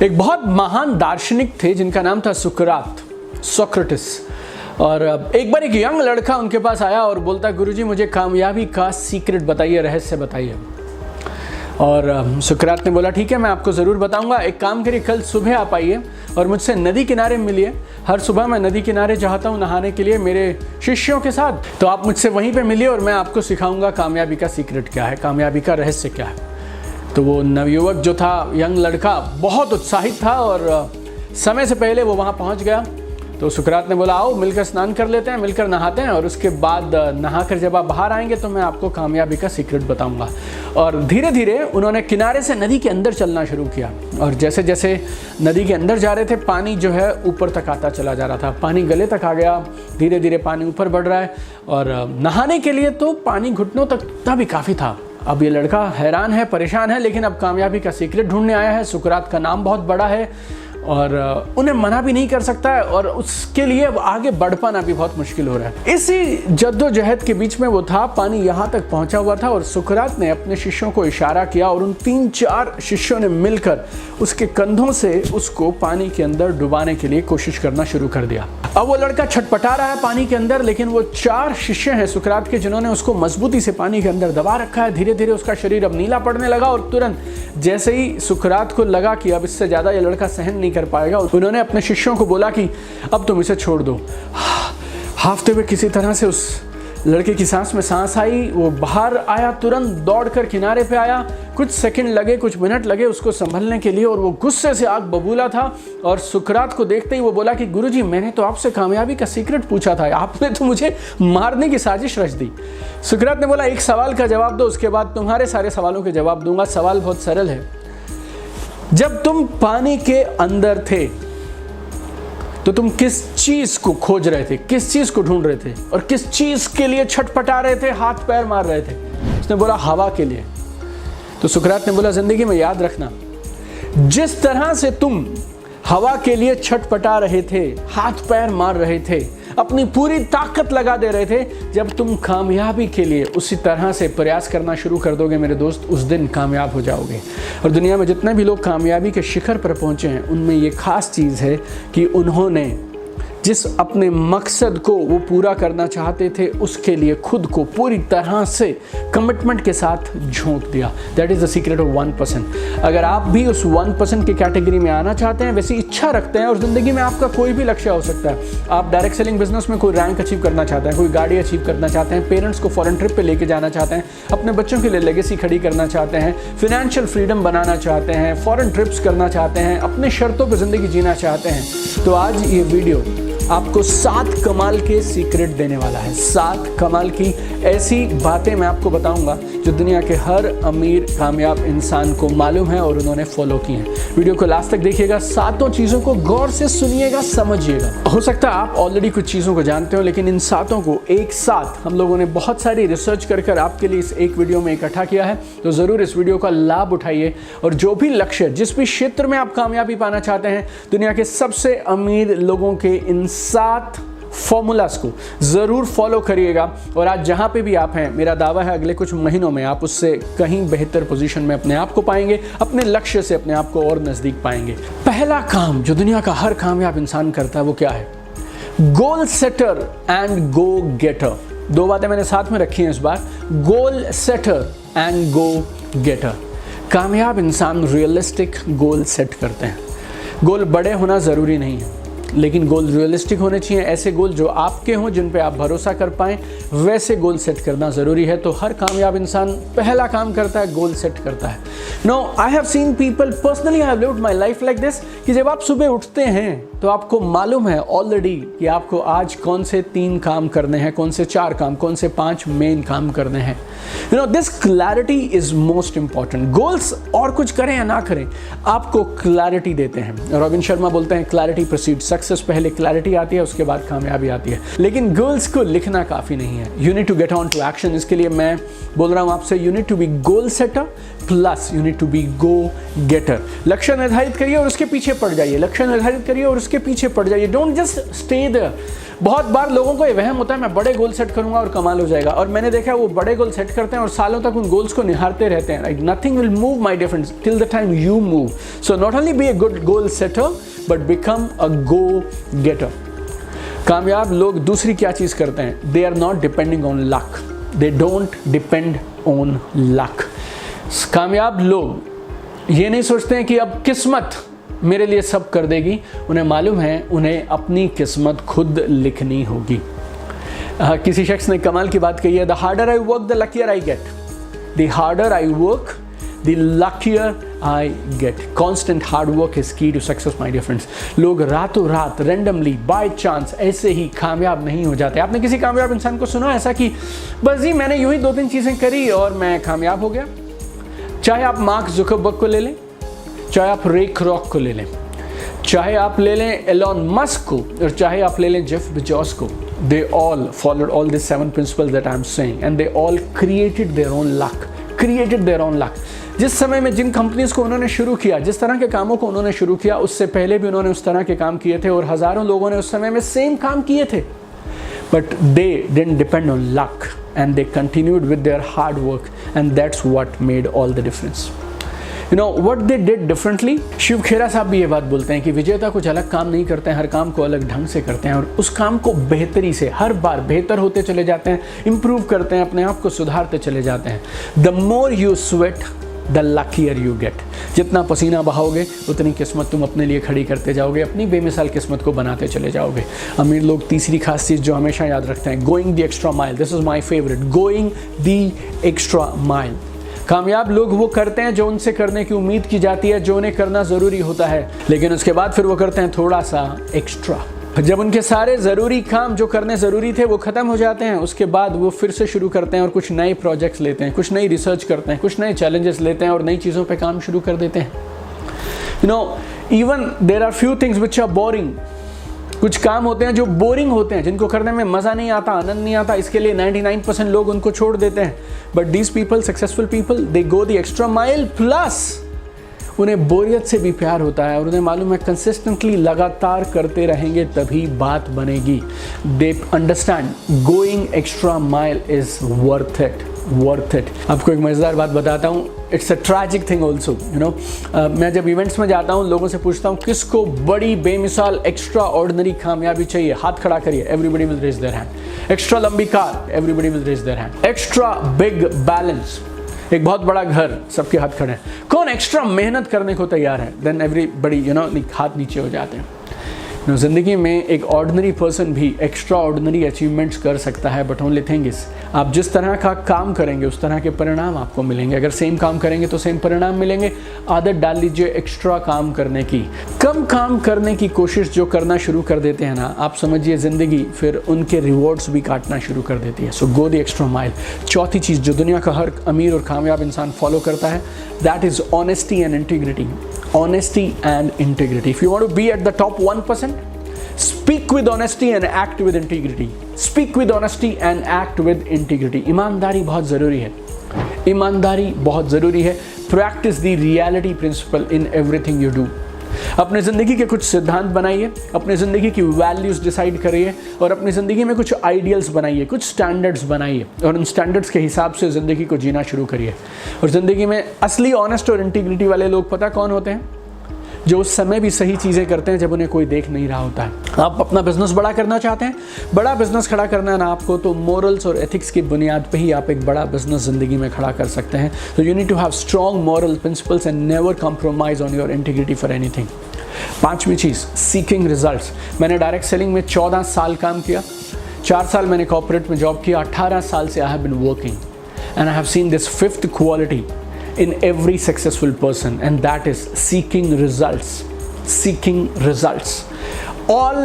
एक बहुत महान दार्शनिक थे जिनका नाम था सुकरात, सोक्रेटिस। और एक बार एक यंग लड़का उनके पास आया और बोलता, गुरुजी मुझे कामयाबी का सीक्रेट बताइए, रहस्य बताइए। और सुकरात ने बोला, ठीक है मैं आपको ज़रूर बताऊंगा। एक काम करिए, कल सुबह आप आइए और मुझसे नदी किनारे मिलिए। हर सुबह मैं नदी किनारे जाता हूँ नहाने के लिए मेरे शिष्यों के साथ, तो आप मुझसे वहीं पे मिलिए और मैं आपको सिखाऊंगा कामयाबी का सीक्रेट क्या है, कामयाबी का रहस्य क्या है। तो वो नवयुवक जो था, यंग लड़का, बहुत उत्साहित था और समय से पहले वो वहाँ पहुँच गया। तो सुकरात ने बोला, आओ मिलकर स्नान कर लेते हैं, मिलकर नहाते हैं, और उसके बाद नहाकर जब आप बाहर आएंगे तो मैं आपको कामयाबी का सीक्रेट बताऊंगा। और धीरे धीरे उन्होंने किनारे से नदी के अंदर चलना शुरू किया, और जैसे जैसे नदी के अंदर जा रहे थे पानी जो है ऊपर तक आता चला जा रहा था, पानी गले तक आ गया, धीरे धीरे पानी ऊपर बढ़ रहा है। और नहाने के लिए तो पानी घुटनों तक भी काफ़ी था। अब ये लड़का हैरान है, परेशान है, लेकिन अब कामयाबी का सीक्रेट ढूंढने आया है। सुकरात का नाम बहुत बड़ा है और उन्हें मना भी नहीं कर सकता है, और उसके लिए अब आगे बढ़ पाना भी बहुत मुश्किल हो रहा है। इसी जद्दोजहद के बीच में वो था, पानी यहाँ तक पहुँचा हुआ था, और सुकरात ने अपने शिष्यों को इशारा किया और उन 3-4 शिष्यों ने मिलकर उसके कंधों से उसको पानी के अंदर डुबाने के लिए कोशिश करना शुरू कर दिया। अब वो लड़का छटपटा रहा है पानी के अंदर, लेकिन वो 4 शिष्य हैं सुकरात के जिन्होंने उसको मजबूती से पानी के अंदर दबा रखा है। धीरे धीरे उसका शरीर अब नीला पड़ने लगा, और तुरंत जैसे ही सुकरात को लगा कि अब इससे ज़्यादा ये लड़का सहन नहीं कर पाएगा, उन्होंने अपने शिष्यों को बोला कि अब तुम इसे छोड़ दो। हाफते हुए किसी तरह से उस लड़के की सांस में सांस आई, वो बाहर आया, तुरंत दौड़कर किनारे पे आया। कुछ सेकंड लगे, कुछ मिनट लगे उसको संभलने के लिए, और वो गुस्से से आग बबूला था। और सुकरात को देखते ही वो बोला कि गुरुजी मैंने तो आपसे कामयाबी का सीक्रेट पूछा था, आपने तो मुझे मारने की साजिश रच दी। सुकरात ने बोला, एक सवाल का जवाब दो, उसके बाद तुम्हारे सारे सवालों के जवाब दूंगा। सवाल बहुत सरल है, जब तुम पानी के अंदर थे तो तुम किस चीज को खोज रहे थे, किस चीज को ढूंढ रहे थे, और किस चीज के लिए छटपटा रहे थे, हाथ पैर मार रहे थे? उसने बोला, हवा के लिए। तो सुकरात ने बोला, जिंदगी में याद रखना, जिस तरह से तुम हवा के लिए छटपटा रहे थे, हाथ पैर मार रहे थे, अपनी पूरी ताकत लगा दे रहे थे, जब तुम कामयाबी के लिए उसी तरह से प्रयास करना शुरू कर दोगे मेरे दोस्त, उस दिन कामयाब हो जाओगे। और दुनिया में जितने भी लोग कामयाबी के शिखर पर पहुंचे हैं, उनमें ये खास चीज़ है कि उन्होंने जिस अपने मकसद को वो पूरा करना चाहते थे, उसके लिए खुद को पूरी तरह से कमिटमेंट के साथ झोंक दिया। That is the secret of 1%। अगर आप भी उस 1% की कैटेगरी में आना चाहते हैं, वैसी इच्छा रखते हैं, और ज़िंदगी में आपका कोई भी लक्ष्य हो सकता है। आप डायरेक्ट सेलिंग बिजनेस में कोई रैंक अचीव करना चाहते हैं, कोई गाड़ी अचीव करना चाहते हैं, पेरेंट्स को फॉरेन ट्रिप पे लेके जाना चाहते हैं, अपने बच्चों के लिए लेगेसी खड़ी करना चाहते हैं, फिनेंशियल फ्रीडम बनाना चाहते हैं, फॉरेन ट्रिप्स करना चाहते हैं, अपने शर्तों पर ज़िंदगी जीना चाहते हैं, तो आज ये वीडियो आपको 7 कमाल के सीक्रेट देने वाला है। 7 कमाल की ऐसी बातें मैं आपको बताऊंगा जो दुनिया के हर अमीर कामयाब इंसान को मालूम है और उन्होंने फॉलो की हैं। वीडियो को लास्ट तक देखिएगा, 7 चीज़ों को गौर से सुनिएगा, समझिएगा। हो सकता है आप ऑलरेडी कुछ चीज़ों को जानते हो, लेकिन इन 7 को एक साथ हम लोगों ने बहुत सारी रिसर्च कर आपके लिए इस एक वीडियो में इकट्ठा किया है। तो ज़रूर इस वीडियो का लाभ उठाइए, और जो भी लक्ष्य, जिस भी क्षेत्र में आप कामयाबी पाना चाहते हैं, दुनिया के सबसे अमीर लोगों के इन 7 फॉर्मूलास को ज़रूर फॉलो करिएगा। और आज जहाँ पे भी आप हैं, मेरा दावा है अगले कुछ महीनों में आप उससे कहीं बेहतर पोजीशन में अपने आप को पाएंगे, अपने लक्ष्य से अपने आप को और नज़दीक पाएंगे। पहला काम जो दुनिया का हर कामयाब इंसान करता है वो क्या है? गोल सेटर एंड गो गेटर। 2 बातें मैंने साथ में रखी हैं इस बार, गोल सेटर एंड गो गेटर। कामयाब इंसान रियलिस्टिक गोल सेट करते हैं। गोल बड़े होना ज़रूरी नहीं है, लेकिन गोल रियलिस्टिक होने चाहिए। ऐसे गोल जो आपके हों, जिन पे आप भरोसा कर पाएं, वैसे गोल सेट करना ज़रूरी है। तो हर कामयाब इंसान पहला काम करता है, गोल सेट करता है। No, I have seen people, personally I have lived my life like this, कि जब आप सुबह उठते हैं तो आपको मालूम है ऑलरेडी कि आपको आज कौन से 3 काम करने हैं, कौन से 4 काम, कौन से 5 मेन काम करने हैं। You no, this clarity is most important. Goals और कुछ करें या ना करें, आपको क्लैरिटी देते हैं। रॉबिन शर्मा बोलते हैं, क्लैरिटी प्रीसीड्स सक्सेस पहले क्लैरिटी आती है, उसके बाद कामयाबी आती है। लेकिन गोल्स को लिखना काफ़ी नहीं है, you need to get on to action. इसके लिए मैं बोल रहा हूँ आपसे, you need to be goal setter plus you need to be go getter. लक्ष्य निर्धारित करिए और उसके पीछे पड़ जाइए, लक्ष्य निर्धारित करिए और उसके पीछे पड़ जाइए, डोंट जस्ट स्टे देयर। बहुत बार लोगों को ये वहम होता है मैं बड़े गोल सेट करूंगा और कमाल हो जाएगा, और मैंने देखा है वो बड़े गोल सेट करते हैं और सालों तक उन गोल्स को निहारते रहते हैं। Right, nothing will move my difference till the time you move. So not only be a good goal setter but become a go getter. कामयाब लोग दूसरी क्या चीज करते हैं, they are not depending on luck, they don't depend on luck. कामयाब लोग ये नहीं सोचते हैं कि अब किस्मत मेरे लिए सब कर देगी, उन्हें मालूम है उन्हें अपनी किस्मत खुद लिखनी होगी। किसी शख्स ने कमाल की बात कही है, the harder I work the luckier I get, the harder I work the luckier I get. Constant hard work is key to success my dear friends. लोग रातों रात रैंडमली बाय चांस ऐसे ही कामयाब नहीं हो जाते। आपने किसी कामयाब इंसान को सुना ऐसा कि बस जी मैंने यूं ही 2-3 चीज़ें करी और मैं कामयाब हो गया? चाहे आप मार्क जुकरबर्ग को ले लें, चाहे आप रे क्रॉक को ले लें, चाहे आप ले लें एलॉन मस्क को, और चाहे आप ले लें जेफ बेजोस को, they all followed all these 7 principles that I'm saying and they all created their own luck. जिस समय में जिन कंपनीज को उन्होंने शुरू किया, जिस तरह के कामों को उन्होंने शुरू किया, उससे पहले भी उन्होंने उस तरह के काम किए थे और हजारों लोगों ने उस समय में सेम काम किए थे, but they didn't depend on luck and they continued with their hard work and that's what made all the difference. You know what they did differently? Shiv खेरा साहब भी ये बात बोलते हैं कि विजेता कुछ अलग काम नहीं करते हैं, हर काम को अलग ढंग से करते हैं और उस काम को बेहतरी से हर बार बेहतर होते चले जाते हैं, इंप्रूव करते हैं, अपने आप को सुधारते चले जाते हैं। The more you sweat, the luckier you get. जितना पसीना बहाओगे उतनी किस्मत तुम अपने लिए खड़ी करते जाओगे, अपनी बेमिसाल किस्मत को बनाते चले जाओगे। अमीर लोग तीसरी खास चीज़ जो हमेशा याद रखते हैं, going the extra mile. This is my favourite, going the extra mile. कामयाब लोग वो करते हैं जो उनसे करने की उम्मीद की जाती है, जो उन्हें करना ज़रूरी होता है, लेकिन उसके बाद फिर वो करते हैं थोड़ा सा एक्स्ट्रा। जब उनके सारे ज़रूरी काम जो करने ज़रूरी थे वो ख़त्म हो जाते हैं, उसके बाद वो फिर से शुरू करते हैं और कुछ नए प्रोजेक्ट्स लेते हैं, कुछ नई रिसर्च करते हैं, कुछ नए चैलेंजेस लेते हैं और नई चीज़ों पे काम शुरू कर देते हैं। You know, even there are few things which are boring. कुछ काम होते हैं जो बोरिंग होते हैं, जिनको करने में मज़ा नहीं आता, आनंद नहीं आता, इसके लिए 99% लोग उनको छोड़ देते हैं। But these people, successful people, they go the extra mile, plus उन्हें बोरियत से भी प्यार होता है और उन्हें मालूम है कंसिस्टेंटली लगातार करते रहेंगे तभी बात बनेगी। They understand going extra mile is worth it. आपको एक मज़ेदार बात बताता हूँ, it's a tragic thing also. You know, मैं जब इवेंट्स में जाता हूँ, लोगों से पूछता हूँ किसको बड़ी बेमिसाल एक्स्ट्रा ऑर्डिनरी कामयाबी चाहिए, हाथ खड़ा करिए, everybody will raise their hand. Extra लंबी car, everybody will raise their hand. Extra big balance, एक बहुत बड़ा घर, सबके हाथ खड़े हैं। कौन एक्स्ट्रा मेहनत करने को तैयार है, देन एवरीबडी हाथ नीचे हो जाते हैं। ज़िंदगी में एक ऑर्डिनरी पर्सन भी एक्स्ट्रा ऑर्डिनरी अचीवमेंट्स कर सकता है, बट ओनली थिंग इज आप जिस तरह का काम करेंगे उस तरह के परिणाम आपको मिलेंगे। अगर सेम काम करेंगे तो सेम परिणाम मिलेंगे। आदत डाल लीजिए एक्स्ट्रा काम करने की। कम काम करने की कोशिश जो करना शुरू कर देते हैं ना, आप समझिए ज़िंदगी फिर उनके रिवॉर्ड्स भी काटना शुरू कर देती है। सो गो द एक्स्ट्रा माइल। चौथी चीज़ जो दुनिया का हर अमीर और कामयाब इंसान फॉलो करता है, that is honesty and integrity. Honesty and integrity. If you want to be at the top 1%, speak with honesty and act with integrity. Speak with honesty and act with integrity. ईमानदारी बहुत ज़रूरी है। ईमानदारी बहुत ज़रूरी है। Practice the reality principle in everything you do. अपने ज़िंदगी के कुछ सिद्धांत बनाइए, अपने ज़िंदगी की वैल्यूज़ डिसाइड करिए और अपनी ज़िंदगी में कुछ आइडियल्स बनाइए, कुछ स्टैंडर्ड्स बनाइए और उन स्टैंडर्ड्स के हिसाब से ज़िंदगी को जीना शुरू करिए। और ज़िंदगी में असली ऑनेस्ट और इंटीग्रिटी वाले लोग पता कौन होते हैं? जो उस समय भी सही चीज़ें करते हैं जब उन्हें कोई देख नहीं रहा होता है। आप अपना बिजनेस बड़ा करना चाहते हैं, बड़ा बिजनेस खड़ा करना है ना आपको, तो मोरल्स और एथिक्स की बुनियाद पे ही आप एक बड़ा बिजनेस ज़िंदगी में खड़ा कर सकते हैं। तो you need to have strong moral principles and never compromise on your integrity for anything. पांचवी चीज़, सीकिंग रिजल्ट्स। मैंने डायरेक्ट सेलिंग में 14 साल काम किया, 4 साल मैंने कॉर्पोरेट में जॉब किया, 18 साल से I have been working and I have seen this 5th quality in every successful person, and that is seeking results. All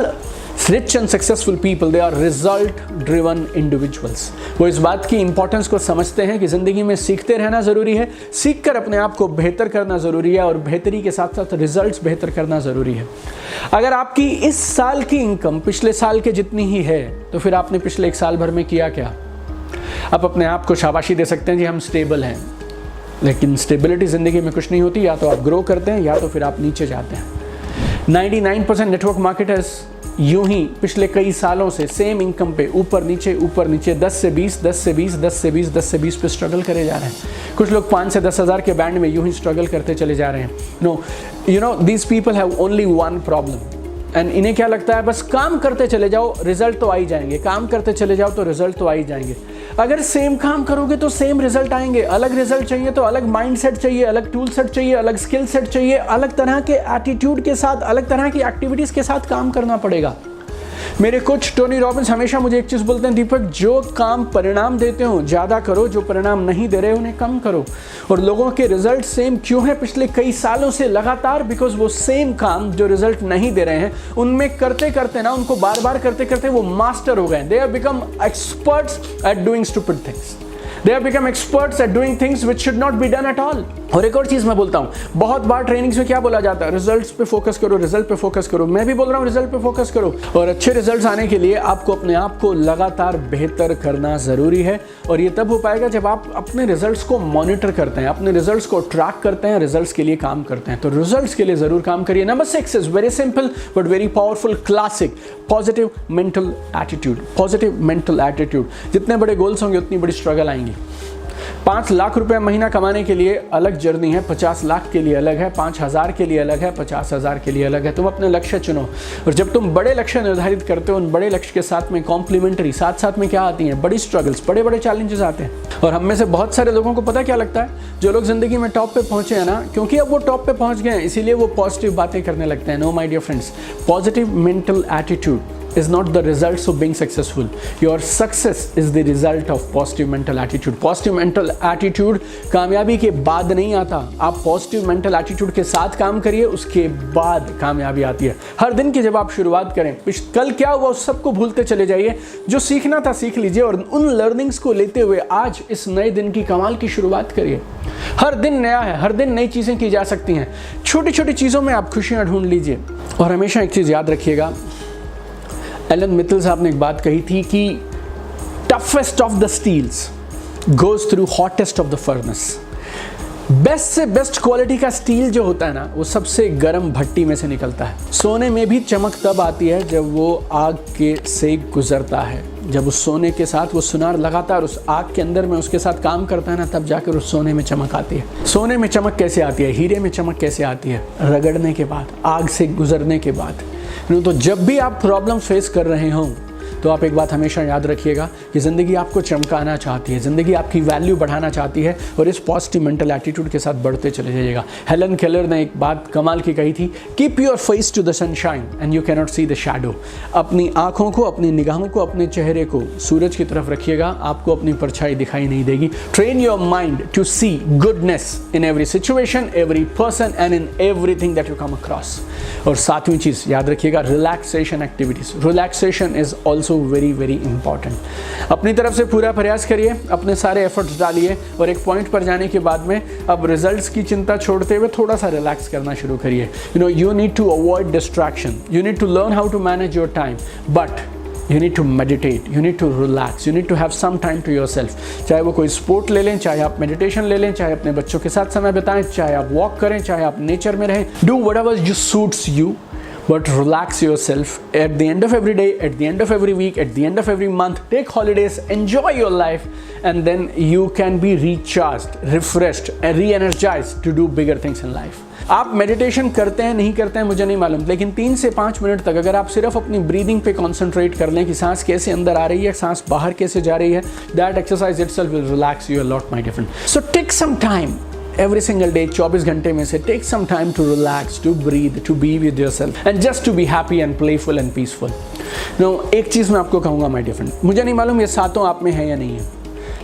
rich and successful people, they are result driven individuals. वो इस बात की importance को समझते हैं कि ज़िंदगी में सीखते रहना ज़रूरी है, सीख कर अपने आप को बेहतर करना ज़रूरी है और बेहतरी के साथ साथ रिजल्ट्स बेहतर करना ज़रूरी है। अगर आपकी इस साल की इनकम पिछले साल के जितनी ही है तो फिर आपने पिछले एक साल भर में किया क्या? आप अपने आप को शाबाशी दे सकते हैं जी हम स्टेबल हैं, लेकिन स्टेबिलिटी ज़िंदगी में कुछ नहीं होती। या तो आप ग्रो करते हैं या तो फिर आप नीचे जाते हैं। 99% नेटवर्क मार्केटर्स यूं ही पिछले कई सालों से सेम इनकम पे ऊपर नीचे 10 से 20, 10 से 20, 10 से 20, 10 से 20 पे स्ट्रगल करे जा रहे हैं। कुछ लोग 5 से 10 हज़ार के बैंड में यूं ही स्ट्रगल करते चले जा रहे हैं। No, you know these people have only one problem, and इन्हें क्या लगता है बस काम करते चले जाओ रिजल्ट तो आ ही जाएंगे, काम करते चले जाओ तो रिजल्ट तो आ ही जाएंगे। अगर सेम काम करोगे तो सेम रिजल्ट आएंगे। अलग रिजल्ट चाहिए तो अलग माइंड सेट चाहिए, अलग टूल सेट चाहिए, अलग स्किल सेट चाहिए, अलग तरह के एटीट्यूड के साथ, अलग तरह की एक्टिविटीज़ के साथ काम करना पड़ेगा। मेरे कोच टोनी रॉबिन्स हमेशा मुझे एक चीज़ बोलते हैं, दीपक जो काम परिणाम देते हो ज़्यादा करो, जो परिणाम नहीं दे रहे उन्हें कम करो। और लोगों के रिजल्ट सेम क्यों हैं पिछले कई सालों से लगातार? बिकॉज वो सेम काम जो रिजल्ट नहीं दे रहे हैं उनमें करते करते ना, उनको बार बार करते करते वो मास्टर हो गए। They have become experts at doing stupid things. They have become experts at doing things which should not be done at all। और एक और चीज़ मैं बोलता हूँ, बहुत बार ट्रेनिंग्स में क्या बोला जाता है, रिजल्ट्स पे फोकस करो, रिजल्ट पे फोकस करो। मैं भी बोल रहा हूँ रिजल्ट पे फोकस करो। और अच्छे रिजल्ट्स आने के लिए आपको अपने आप को लगातार बेहतर करना ज़रूरी है। और ये तब हो पाएगा जब आप अपने रिजल्ट्स को मॉनिटर करते हैं, अपने रिजल्ट्स को ट्रैक करते हैं, रिजल्ट्स के लिए काम करते हैं। तो रिजल्ट्स के लिए ज़रूर काम करिए। Number 6 is very simple but very powerful classic, positive mental attitude. Positive mental attitude. जितने बड़े गोल्स होंगे उतनी बड़ी स्ट्रगल आएंगी। 5 लाख रुपए महीना कमाने के लिए अलग जर्नी है, 50 लाख के लिए अलग है, 5,000 के लिए अलग है, 50,000 के लिए अलग है। तुम अपने लक्ष्य चुनो। और जब तुम बड़े लक्ष्य निर्धारित करते हो, उन बड़े लक्ष्य के साथ में कॉम्प्लीमेंट्री साथ साथ में क्या आती हैं? बड़ी स्ट्रगल्स, बड़े बड़े चैलेंजेस आते हैं। और हम में से बहुत सारे लोगों को पता क्या लगता है, जो लोग जिंदगी में टॉप पे पहुंचे हैं ना, क्योंकि अब वो टॉप पे पहुंच गए हैं इसीलिए वो पॉजिटिव बातें करने लगते हैं। No my dear friends, positive mental attitude is not the results of being successful. Your success is the result of positive mental attitude. Positive mental attitude कामयाबी के बाद नहीं आता। आप positive mental attitude के साथ काम करिए, उसके बाद कामयाबी आती है। हर दिन की जब आप शुरुआत करें, कल क्या हुआ उस सबको भूलते चले जाइए, जो सीखना था सीख लीजिए और उन लर्निंग्स को लेते हुए आज इस नए दिन की कमाल की शुरुआत करिए। हर दिन नया है, हर दिन नई चीज़ें की जा सकती हैं। छोटी छोटी चीज़ों में आप खुशियाँ ढूंढ लीजिए। और हमेशा एक चीज़ याद रखिएगा, एलन मित्तल साहब ने एक बात कही थी कि toughest of the steels goes through hottest of the furnace. Best से बेस्ट क्वालिटी का स्टील जो होता है ना, वो सबसे गर्म भट्टी में से निकलता है। सोने में भी चमक तब आती है जब वो आग के से गुजरता है। जब उस सोने के साथ वो सुनार लगातार उस आग के अंदर में उसके साथ काम करता है ना, तब जाकर उस सोने में चमक आती है। सोने में चमक कैसे आती है, हीरे में चमक कैसे आती है? रगड़ने के बाद, आग से गुजरने के बाद। तो जब भी आप प्रॉब्लम फेस कर रहे हों तो आप एक बात हमेशा याद रखिएगा कि ज़िंदगी आपको चमकाना चाहती है, ज़िंदगी आपकी वैल्यू बढ़ाना चाहती है और इस पॉजिटिव मेंटल एटीट्यूड के साथ बढ़ते चले जाइएगा। हेलन केलर ने एक बात कमाल की कही थी, keep your face to the sunshine and you can not see the shadow. अपनी आँखों को, अपनी निगाहों को, अपने चेहरे को सूरज की तरफ रखिएगा, आपको अपनी परछाई दिखाई नहीं देगी। Train your mind to see goodness in every situation, every person and in everything that you come across. और सातवीं चीज़ याद रखिएगा, relaxation activities. Relaxation is also very very important. अपनी तरफ से पूरा प्रयास करिए, अपने सारे एफर्ट्स डालिए और एक पॉइंट पर जाने के बाद में अब रिजल्ट्स की चिंता छोड़ते हुए थोड़ा सा रिलैक्स करना शुरू करिए। You need to avoid distraction, you need to learn how to manage your time, but you need to meditate, you need to relax, you need to have some time to yourself। चाहे वो कोई sport ले लें, चाहे आप meditation ले लें, चाहे अपने बच्चों के साथ समय बिताएं, चाहे आप वॉक करें, चाहे आप नेचर में रहें। Do whatever you suits you, but relax yourself at the end of every day, at the end of every week, at the end of every month. Take holidays, enjoy your life, and then you can be recharged, refreshed, and re-energized to do bigger things in life। आप meditation करते हैं नहीं करते हैं मुझे नहीं मालूम, लेकिन 3 से 5 मिनट तक अगर आप सिर्फ अपनी ब्रीदिंग पे कॉन्सेंट्रेट कर लें कि सांस कैसे अंदर आ रही है, सांस बाहर कैसे जा रही है, that exercise itself will relax you a lot my dear friend. So take some time every single day, 24 घंटे में से take some time to relax, to breathe, to be with yourself and just to be happy and playful and peaceful। एक चीज़ मैं आपको कहूँगा my dear friend, मुझे नहीं मालूम ये सातों आप में है या नहीं है,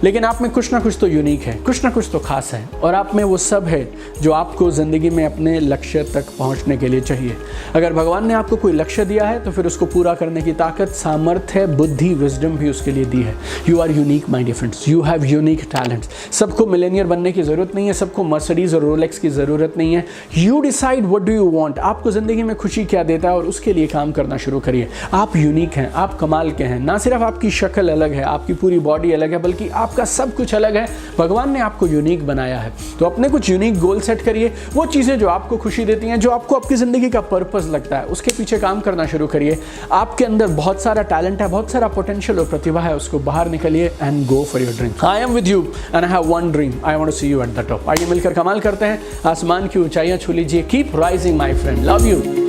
लेकिन आप में कुछ ना कुछ तो यूनिक है, कुछ ना कुछ तो खास है, और आप में वो सब है जो आपको ज़िंदगी में अपने लक्ष्य तक पहुंचने के लिए चाहिए। अगर भगवान ने आपको कोई लक्ष्य दिया है तो फिर उसको पूरा करने की ताकत, सामर्थ्य, बुद्धि, विजडम भी उसके लिए दी है। You are unique my dear friends, you have unique talents. सबको मिलेनियर बनने की ज़रूरत नहीं है, सबको मर्सिडीज़ और रोलेक्स की ज़रूरत नहीं है। You decide what do you want. आपको ज़िंदगी में खुशी क्या देता है और उसके लिए काम करना शुरू करिए। आप यूनिक हैं, आप कमाल के हैं। ना सिर्फ आपकी शक्ल अलग है, आपकी पूरी बॉडी अलग है, बल्कि आपका सब कुछ अलग है। भगवान ने आपको यूनिक बनाया है। तो अपने कुछ यूनिक गोल सेट करिए। वो चीज़ें जो आपको खुशी देती हैं, जो आपको आपकी ज़िंदगी का पर्पस लगता है, उसके पीछे काम करना शुरू करिए। आपके अंदर बहुत सारा टैलेंट है, बहुत सारा पोटेंशियल और प्रतिभा है, उसको बाहर निकलिए and go for your dream. I am with you and I have one dream, I want to see you at the top. आइए मिलकर कमाल करते हैं, आसमान की ऊंचाइयां छू लीजिए। Keep rising my friend, love you.